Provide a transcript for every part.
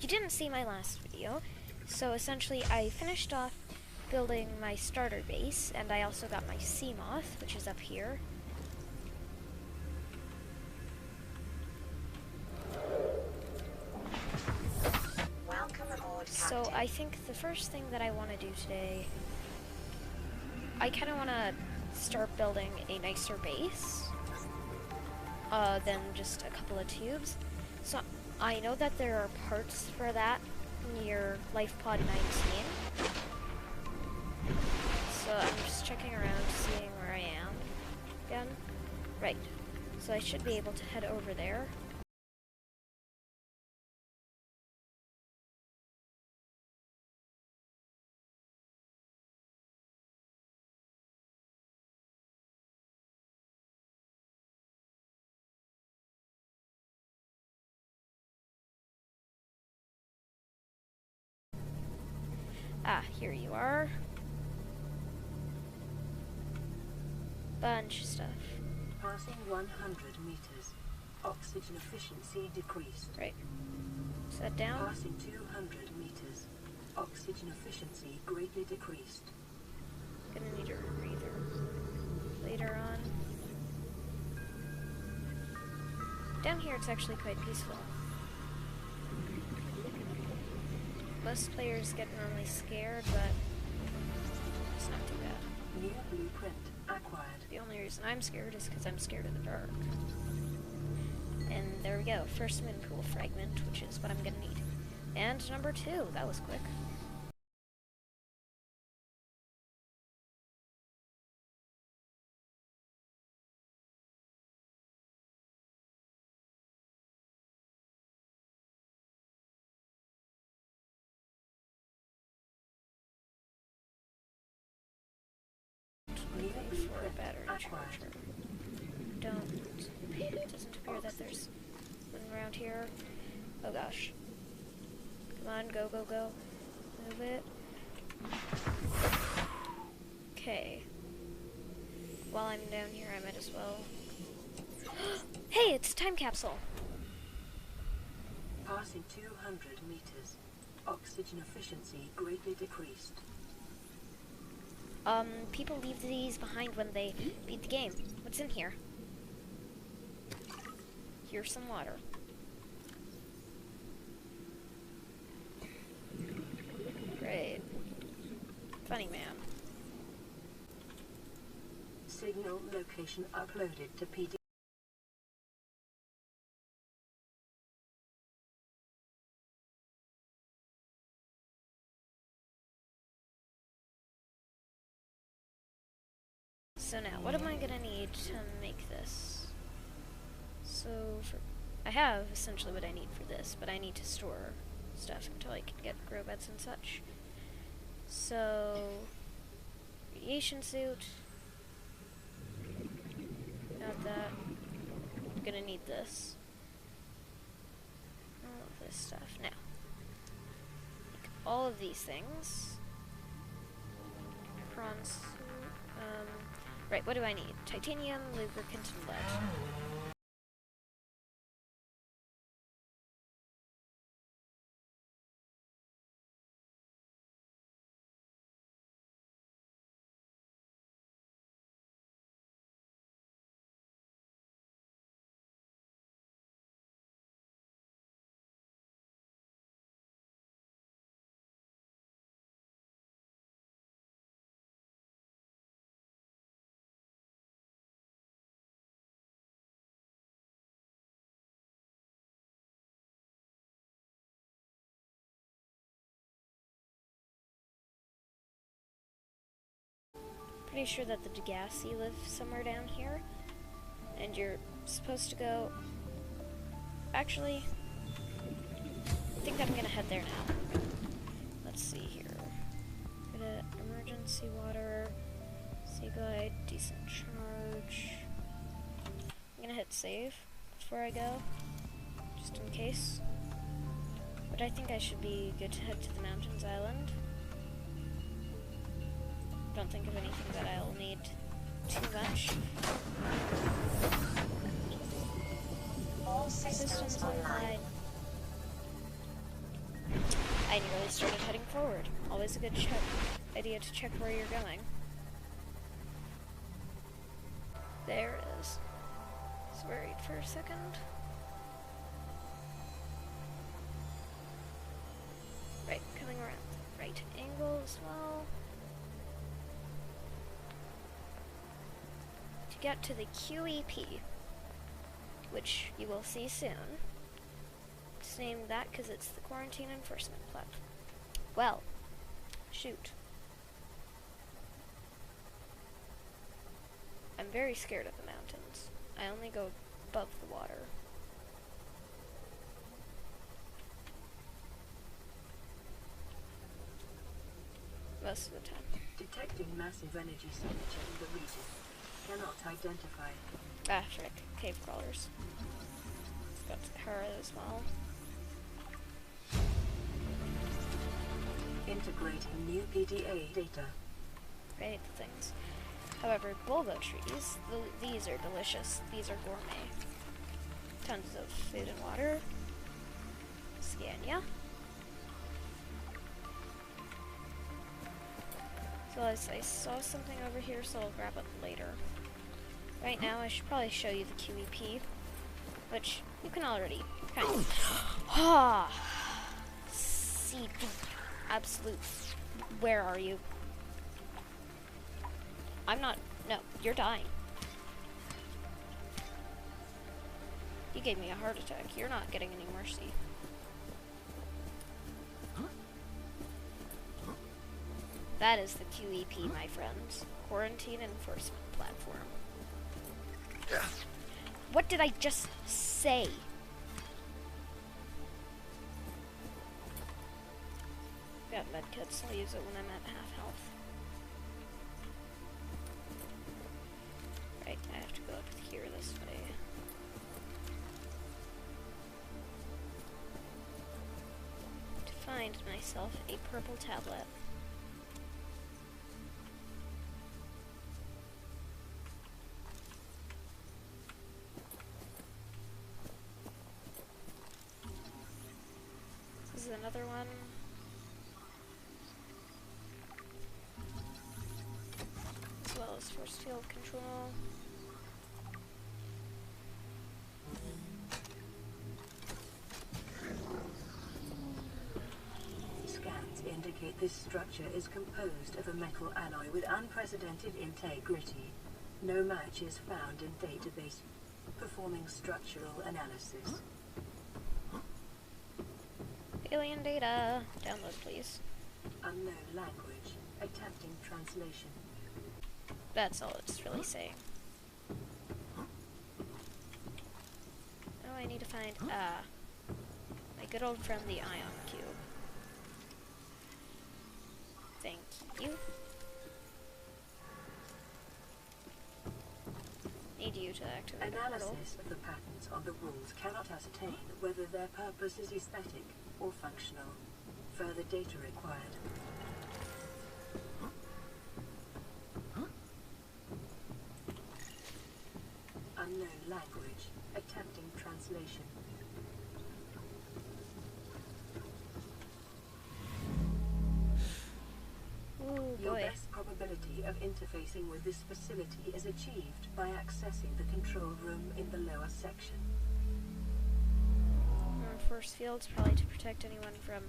you didn't see my last video, so essentially I finished off building my starter base, and I also got my sea moth, which is up here. So I think the first thing that I want to do today, I kind of want to start building a nicer base than just a couple of tubes. So I know that there are parts for that near LifePod 19. So I'm just checking around, seeing where I am again. Right. So I should be able to head over there. Ah, here you are. Bunch of stuff. Passing 100 meters. Oxygen efficiency decreased. Right. Set down. Passing 200 meters. Oxygen efficiency greatly decreased. Gonna need a rebreather later on. Down here it's actually quite peaceful. Most players get normally scared, but it's not too bad. New blueprint acquired. The only reason I'm scared is because I'm scared of the dark. And there we go, first moonpool fragment, which is what I'm gonna need. And number 2, that was quick. For a battery charger. It doesn't appear that there's one around here. Oh gosh. Come on, go, go, go. Move it. Okay. While I'm down here, I might as well. Hey, it's a time capsule! Passing 200 meters. Oxygen efficiency greatly decreased. People leave these behind when they beat the game. What's in here? Here's some water. Great. Funny man. Signal location uploaded to PD. So now, what am I gonna need to make this? So, I have essentially what I need for this, but I need to store stuff until I can get grow beds and such. So, radiation suit. Got that. I'm gonna need this. All of this stuff. Now, make all of these things. Prawn suit. Right, what do I need? Titanium, lubricant, and lead. Pretty sure that the degasi live somewhere down here, and you're supposed to go. Actually, I think I'm gonna head there now. Let's see here. Go to emergency water, sea glide, decent charge. I'm gonna hit save before I go, just in case. But I think I should be good to head to the mountains island. Don't think of anything that I'll need too much. All systems online. I nearly started heading forward. Always a good idea to check where you're going. There it is. Just worried for a second. Right, coming around the right angle as well. To get to the QEP, which you will see soon. It's named that because it's the Quarantine Enforcement Platform. Well, shoot. I'm very scared of the mountains. I only go above the water. Most of the time. Detecting massive energy signature in the region. Cannot identify. Ah, frick. Cave crawlers. Got her as well. Integrating new PDA data. Right, the things. However, bulbo trees, these are delicious. These are gourmet. Tons of food and water. Scania. So I saw something over here, so I'll grab it later. Right now, I should probably show you the QEP, which you can already kind of see the absolute. Where are you? I'm not. No, you're dying. You gave me a heart attack. You're not getting any mercy. That is the QEP, my friends. Quarantine Enforcement Platform. What did I just say? Got medkits. I'll use it when I'm at half health. Right, I have to go up here this way. To find myself a purple tablet. This is another one. As well as force field control. Scans indicate this structure is composed of a metal alloy with unprecedented integrity. No match is found in database. Performing structural analysis. Alien data. Download, please. Unknown language. Attempting translation. That's all it's really saying. Oh, I need to find, my good old friend, the ion cube. Thank you. Need you to activate the portal. Analysis of the patterns on the walls cannot ascertain whether their purpose is aesthetic or functional. Further data required. Unknown language. Attempting translation. Ooh, Your boy. best probability of interfacing with this facility is achieved by accessing the control room in the lower section. Force fields, probably to protect anyone from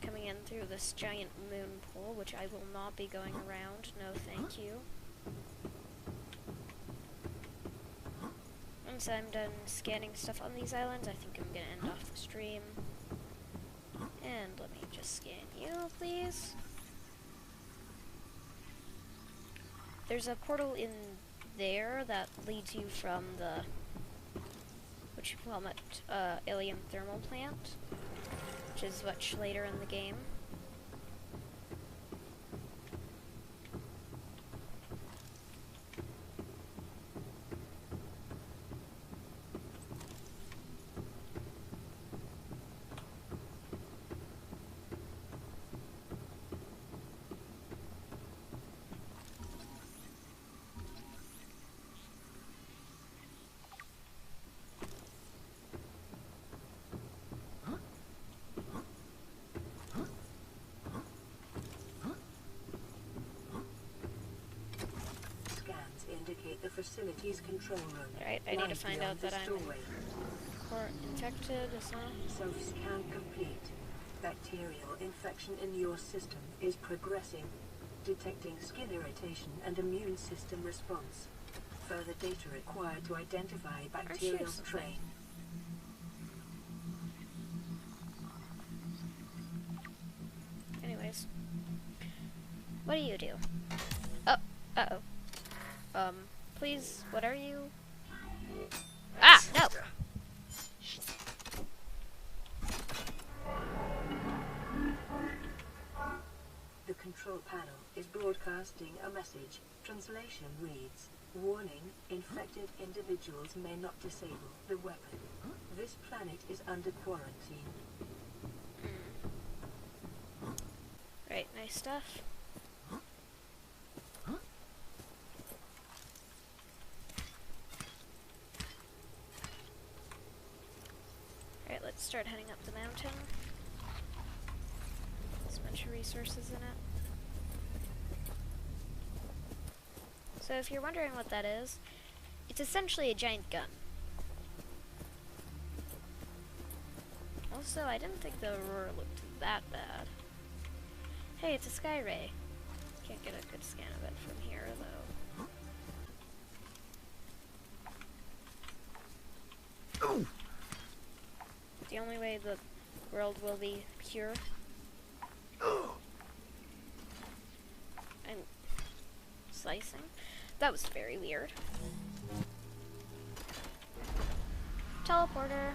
coming in through this giant moon pool, which I will not be going around. No, thank you. Once I'm done scanning stuff on these islands, I think I'm gonna end off the stream. And let me just scan you, please. There's a portal in there that leads you from the, what you call it, alien thermal plant, which is much later in the game. the facility's control room. Alright, I need to find out that I'm doorway. infected as well. Self-scan complete. Bacterial infection in your system is progressing, detecting skin irritation and immune system response. Further data required to identify bacterial strain. Anyways, what do you do? Oh, uh-oh. Please, what are you? Ah, no! The control panel is broadcasting a message. Translation reads, "Warning, infected individuals may not disable the weapon. This planet is under quarantine." Right, nice stuff. Alright, let's start heading up the mountain. There's a bunch of resources in it. So if you're wondering what that is, it's essentially a giant gun. Also, I didn't think the Aurora looked that bad. Hey, it's a sky ray. Can't get a good scan of it from here, though. Oh. The only way the world will be pure. I'm slicing. That was very weird. Teleporter.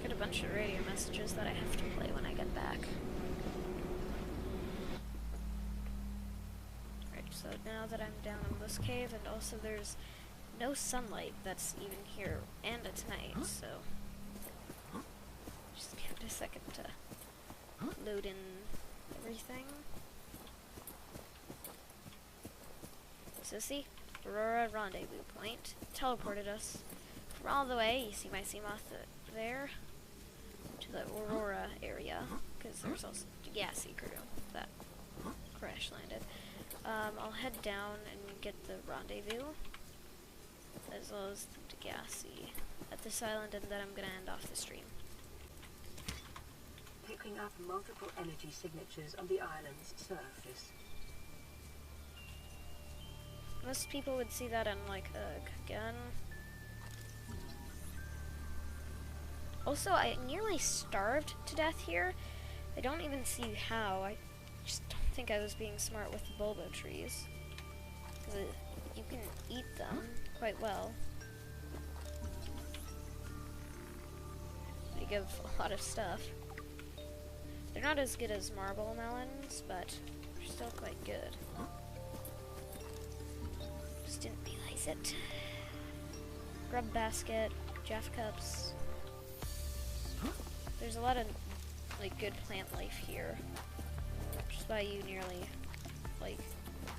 Got a bunch of radio messages that I have to play when I get back. Right, so now that I'm down in this cave, and also there's no sunlight that's even here, and it's night, so just give it a second to load in everything. So see, Aurora Rendezvous Point teleported us from all the way, you see my sea moth there, to the Aurora area, because there's also degasi crew that crash landed. I'll head down and get the rendezvous, as well as the degasi at this island, and then I'm gonna end off the stream. Picking up multiple energy signatures on the island's surface. Most people would see that on like a gun. Also, I nearly starved to death here. I don't even see how. I just don't think I was being smart with the bulbo trees. Because you can eat them quite well. They give a lot of stuff. They're not as good as marble melons, but they're still quite good. Just didn't realize it. Grub basket, Jeff cups. There's a lot of like good plant life here, which is why you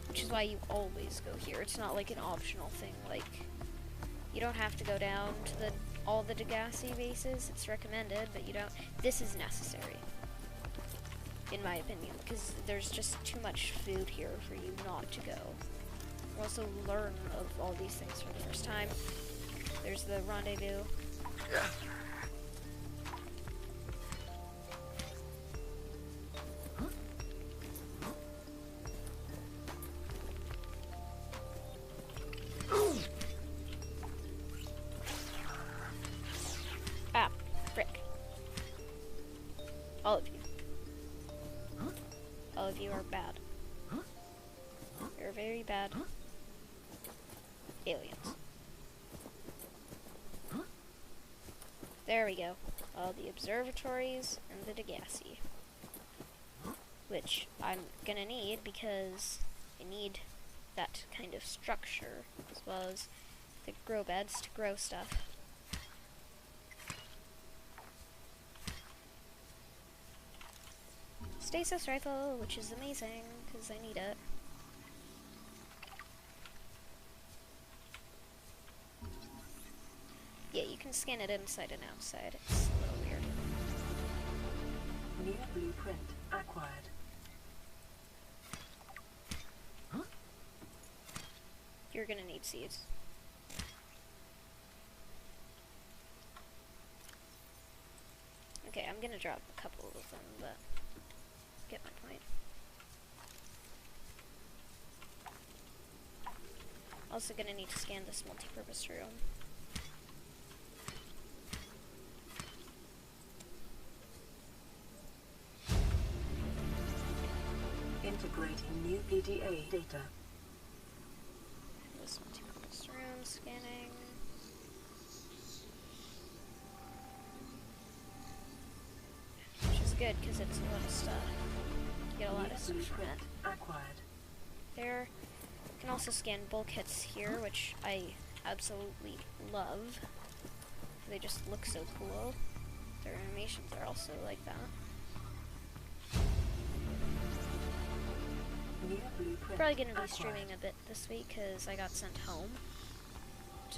which is why you always go here. It's not like an optional thing. Like, you don't have to go down to all the degasi bases. It's recommended, but you don't. This is necessary, in my opinion, because there's just too much food here for you not to go. You also learn of all these things for the first time. There's the rendezvous. Ah, frick. All of you. All of you are bad. You're very bad aliens. There we go. All the observatories and the degasi. Which I'm gonna need because I need that kind of structure, as well as the grow beds to grow stuff. Stasis rifle, which is amazing, because I need it. Yeah, you can can scan it inside and outside. It's a little weird. New blueprint acquired. You're gonna need seeds. Okay, I'm gonna drop a couple of them, but get my point. Also gonna need to scan this multi-purpose room. Integrating new PDA data. This multi-purpose room, scanning. Which is good, because it's a lot of stuff. You get a lot of stuff from it. Acquired. There. You can also scan bulkheads here, which I absolutely love. They just look so cool. Their animations are also like that. Probably going to be streaming a bit this week because I got sent home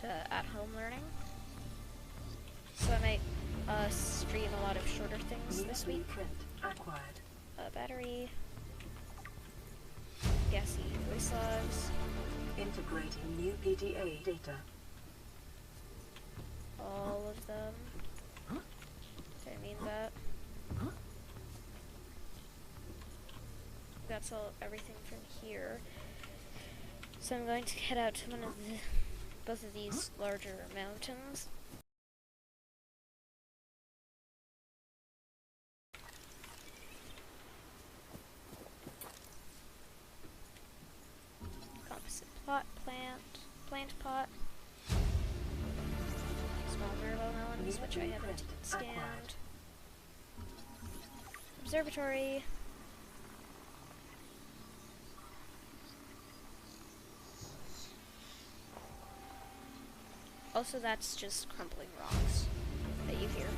to at-home learning. So I might stream a lot of shorter things this week. Battery, gassy voice logs. Integrating new PDA data. All of them. Did I mean that? That's everything from here. So I'm going to head out to both of these larger mountains. Composite plant pot. Small Merlot melons, which I haven't scanned. Observatory. Also, that's just crumbling rocks that you hear.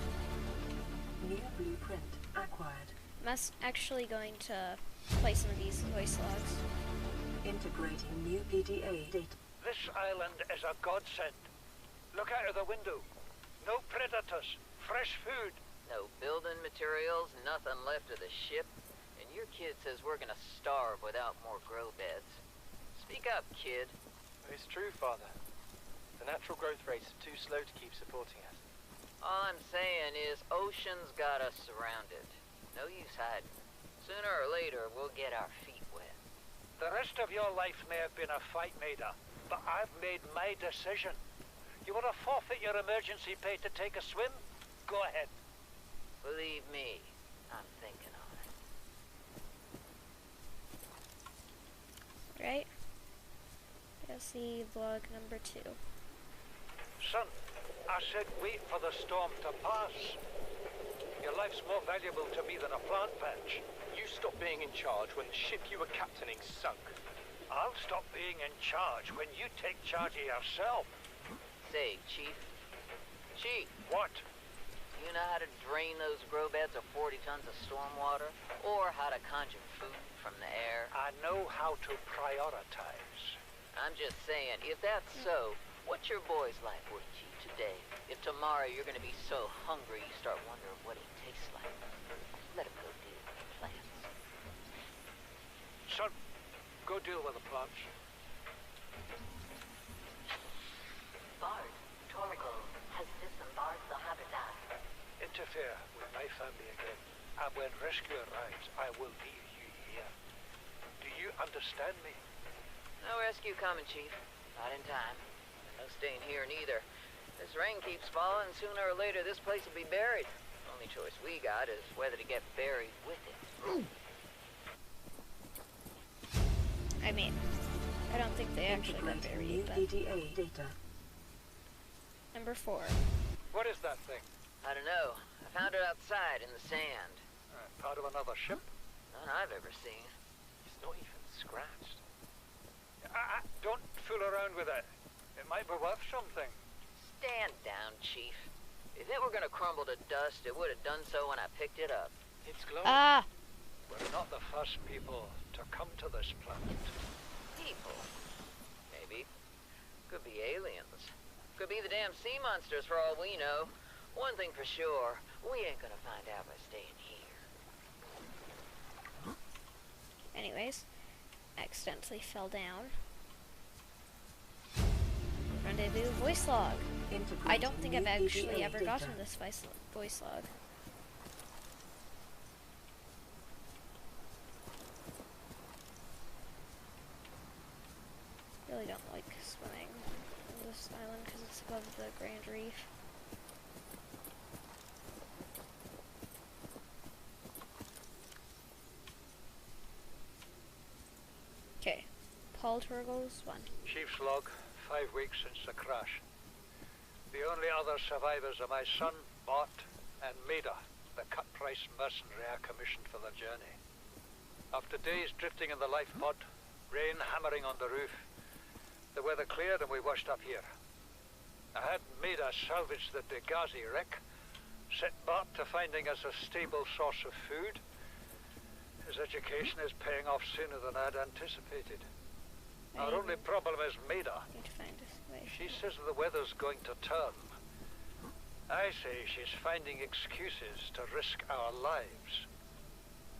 New blueprint acquired. I'm actually going to play some of these voice logs. Integrating new PDA data. This island is a godsend. Look out of the window. No predators, fresh food. No building materials, nothing left of the ship. And your kid says we're gonna starve without more grow beds. Speak up, kid. It's true, Father. The natural growth rates are too slow to keep supporting us. All I'm saying is ocean's got us surrounded. No use hiding. Sooner or later, we'll get our feet wet. The rest of your life may have been a fight, Maida, but I've made my decision. You want to forfeit your emergency pay to take a swim? Go ahead. Believe me, I'm thinking on it. Right? Let's see vlog number 2. Son, I said wait for the storm to pass. Your life's more valuable to me than a plant patch. You stopped being in charge when the ship you were captaining sunk. I'll stop being in charge when you take charge of yourself. Say, Chief. Chief! What? You know how to drain those grow beds of 40 tons of stormwater? Or how to conjure food from the air? I know how to prioritize. I'm just saying, if that's so, what's your boy's life worth to you today? If tomorrow you're gonna be so hungry you start wondering what he tastes like, let him go deal with the plants. Son, go deal with the plants. Bard, Torgo has disembarked the habitat. Interfere with my family again, and when rescue arrives, I will leave you here. Do you understand me? No rescue coming, Chief. Not in time. No staying here neither. This rain keeps falling, sooner or later this place will be buried. Only choice we got is whether to get buried with it. I mean, I don't think they actually got buried, but... PDA data. Number 4. What is that thing? I don't know. I found it outside in the sand. Part of another ship? None I've ever seen. It's not even scratched. Don't fool around with it. It might be worth something. Stand down, Chief. If it were gonna crumble to dust, it would have done so when I picked it up. It's glowing. Ah! We're not the first people to come to this planet. People. Maybe. Could be aliens. could be the damn sea monsters for all we know. One thing for sure, we ain't gonna find out by staying here. Anyways, accidentally fell down. Rendezvous voice log. I don't think I've actually ever gotten this voice log. Really don't like swimming on this island because it's above the Grand Reef. Okay, Paul Turgles 1. Chief's log, 5 weeks since the crash. The only other survivors are my son, Bart, and Maida, the cut-price mercenary I commissioned for the journey. After days drifting in the life pod, rain hammering on the roof, the weather cleared and we washed up here. I had Maida salvage the degasi wreck, set Bart to finding us a stable source of food. His education is paying off sooner than I'd anticipated. Our only problem is Maida. Need to find this way. She says the weather's going to turn. I say she's finding excuses to risk our lives.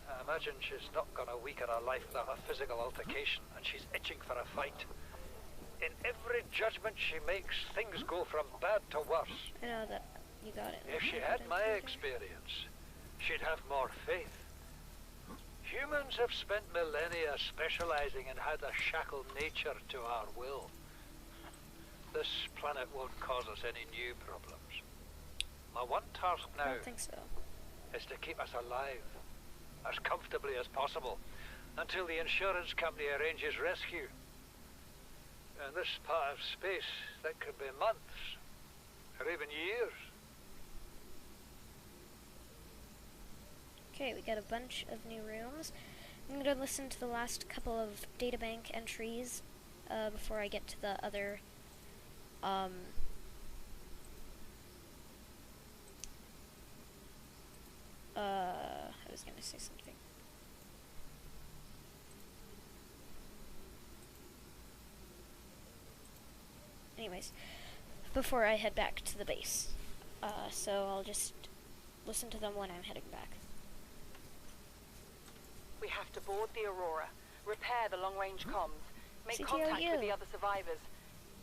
I imagine she's not gonna weaken her life without a physical altercation, and she's itching for a fight. In every judgment she makes, things go from bad to worse. I know that you got it. If she had my experience, she'd have more faith. Humans have spent millennia specializing in how to shackle nature to our will. This planet won't cause us any new problems. My one task I now don't think so. is to keep us alive, as comfortably as possible, until the insurance company arranges rescue. In this part of space, that could be months, or even years. Okay, we got a bunch of new rooms. I'm going to listen to the last couple of databank entries before I get to the other I was going to say something. Anyways, before I head back to the base. So I'll just listen to them when I'm heading back. We have to board the Aurora, repair the long-range comms, make CTOU. contact with the other survivors.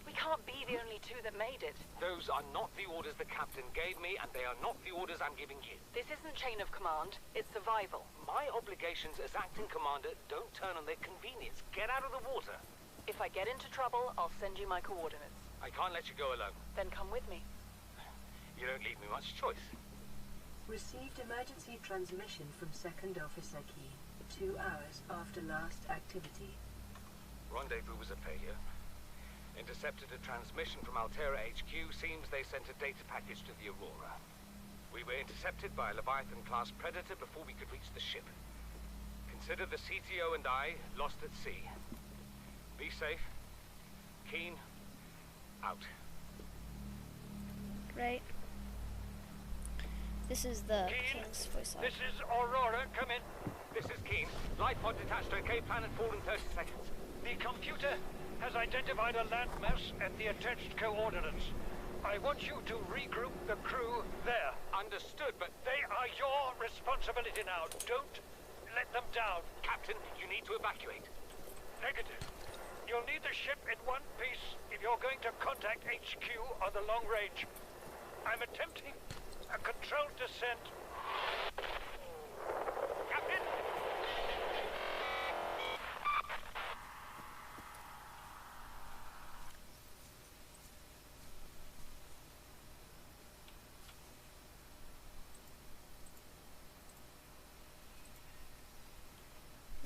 We can't be the only two that made it. Those are not the orders the captain gave me, and they are not the orders I'm giving you. This isn't chain of command, it's survival. My obligations as acting commander don't turn on their convenience. Get out of the water. If I get into trouble, I'll send you my coordinates. I can't let you go alone. Then come with me. You don't leave me much choice. Received emergency transmission from Second Officer Key 2 hours after last activity. Rendezvous was a failure. Intercepted a transmission from Altera HQ. Seems they sent a data package to the Aurora. We were intercepted by a Leviathan-class predator before we could reach the ship. Consider the CTO and I lost at sea. Be safe. Keen. Out. Right. This is the Keen, King's voice log. this is Aurora, come in. This is Keen. Life pod detached to OK planet 4 in 30 seconds. The computer has identified a landmass at the attached coordinates. I want you to regroup the crew there. Understood, but They are your responsibility now. Don't let them down. Captain, you need to evacuate. Negative. You'll need the ship in one piece if you're going to contact HQ on the long range. I'm attempting a controlled descent. Captain!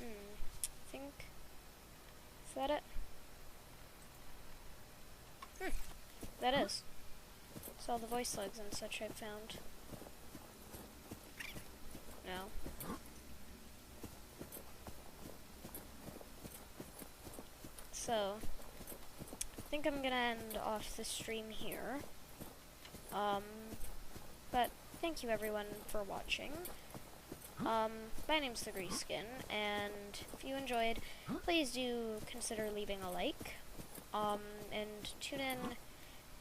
I think... Is that it? That is. It's all the voice logs and such I've found. No. So, I think I'm gonna end off the stream here. But thank you everyone for watching. My name's the Greaskin, and if you enjoyed, please do consider leaving a like. And tune in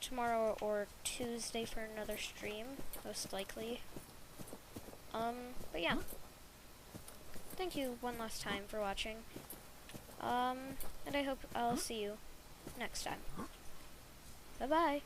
tomorrow or Tuesday for another stream, most likely. But yeah. Thank you one last time for watching. And I hope I'll see you next time. Bye-bye.